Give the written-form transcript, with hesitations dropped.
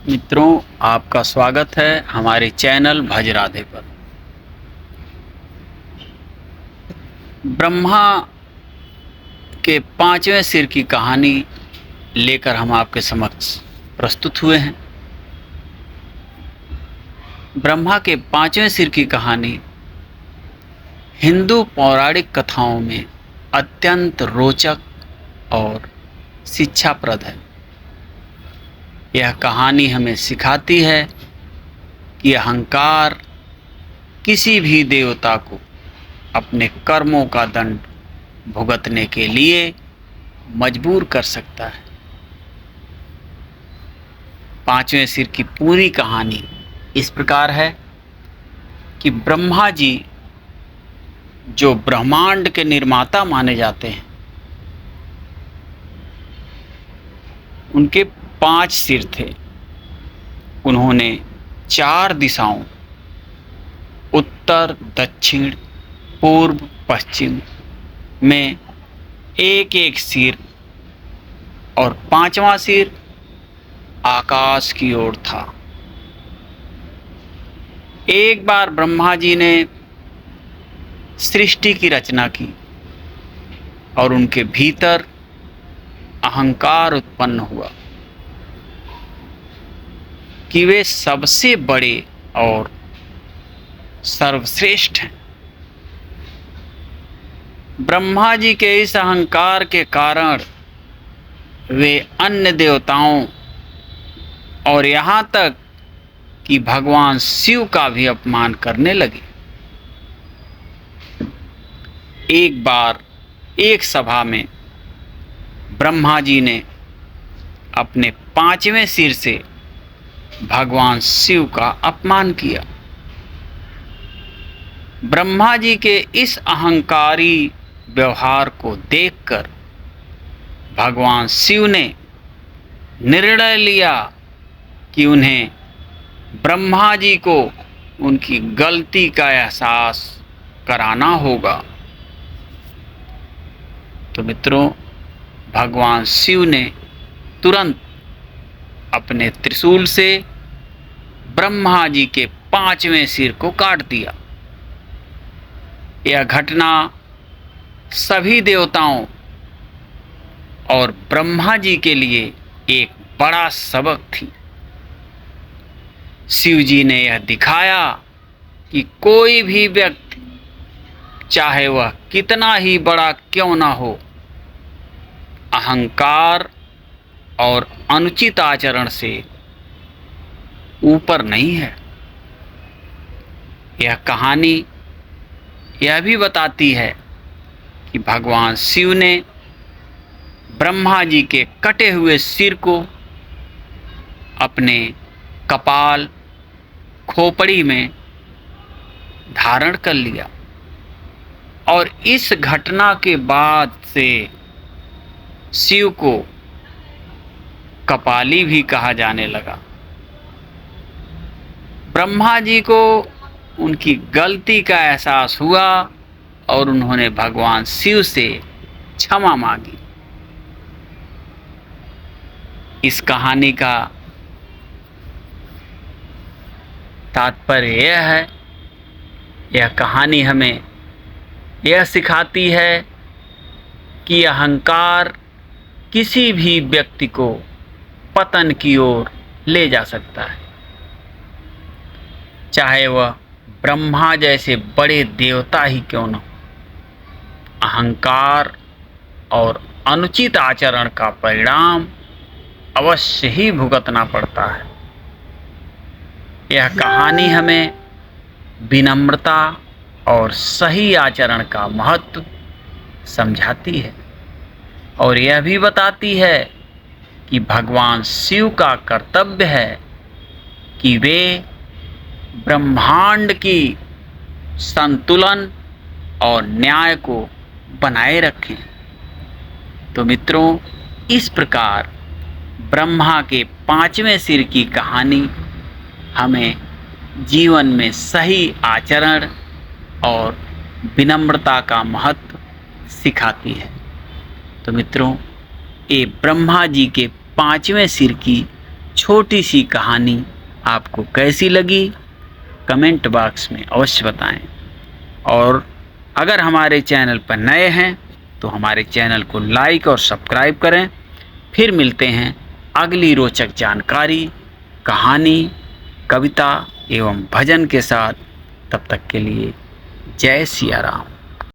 मित्रों, आपका स्वागत है हमारे चैनल भज राधे पर। ब्रह्मा के पांचवें सिर की कहानी लेकर हम आपके समक्ष प्रस्तुत हुए हैं। ब्रह्मा के पांचवें सिर की कहानी हिंदू पौराणिक कथाओं में अत्यंत रोचक और शिक्षाप्रद है। यह कहानी हमें सिखाती है कि अहंकार किसी भी देवता को अपने कर्मों का दंड भुगतने के लिए मजबूर कर सकता है। पांचवें सिर की पूरी कहानी इस प्रकार है कि ब्रह्मा जी, जो ब्रह्मांड के निर्माता माने जाते हैं, उनके 5 सिर थे। उन्होंने 4 दिशाओं उत्तर, दक्षिण, पूर्व, पश्चिम में एक एक सिर और 5वां सिर आकाश की ओर था। एक बार ब्रह्मा जी ने सृष्टि की रचना की और उनके भीतर अहंकार उत्पन्न हुआ कि वे सबसे बड़े और सर्वश्रेष्ठ हैं। ब्रह्मा जी के इस अहंकार के कारण वे अन्य देवताओं और यहाँ तक कि भगवान शिव का भी अपमान करने लगे। एक बार एक सभा में ब्रह्मा जी ने अपने 5वें सिर से भगवान शिव का अपमान किया। ब्रह्मा जी के इस अहंकारी व्यवहार को देखकर भगवान शिव ने निर्णय लिया कि उन्हें ब्रह्मा जी को उनकी गलती का एहसास कराना होगा। तो मित्रों, भगवान शिव ने तुरंत अपने त्रिशूल से ब्रह्मा जी के 5वें सिर को काट दिया। यह घटना सभी देवताओं और ब्रह्मा जी के लिए एक बड़ा सबक थी। शिव जी ने यह दिखाया कि कोई भी व्यक्ति, चाहे वह कितना ही बड़ा क्यों ना हो, अहंकार और अनुचित आचरण से ऊपर नहीं है। यह कहानी यह भी बताती है कि भगवान शिव ने ब्रह्मा जी के कटे हुए सिर को अपने कपाल खोपड़ी में धारण कर लिया और इस घटना के बाद से शिव को कपाली भी कहा जाने लगा। ब्रह्मा जी को उनकी गलती का एहसास हुआ और उन्होंने भगवान शिव से क्षमा मांगी। इस कहानी का तात्पर्य यह है, यह कहानी हमें यह सिखाती है कि अहंकार किसी भी व्यक्ति को पतन की ओर ले जा सकता है, चाहे वह ब्रह्मा जैसे बड़े देवता ही क्यों न हो। अहंकार और अनुचित आचरण का परिणाम अवश्य ही भुगतना पड़ता है। यह कहानी हमें विनम्रता और सही आचरण का महत्व समझाती है और यह भी बताती है कि भगवान शिव का कर्तव्य है कि वे ब्रह्मांड की संतुलन और न्याय को बनाए रखें। तो मित्रों, इस प्रकार ब्रह्मा के 5वें सिर की कहानी हमें जीवन में सही आचरण और विनम्रता का महत्व सिखाती है। तो मित्रों, ये ब्रह्मा जी के 5वें सिर की छोटी सी कहानी आपको कैसी लगी कमेंट बॉक्स में अवश्य बताएं। और अगर हमारे चैनल पर नए हैं तो हमारे चैनल को लाइक और सब्सक्राइब करें। फिर मिलते हैं अगली रोचक जानकारी, कहानी, कविता एवं भजन के साथ। तब तक के लिए जय सिया राम।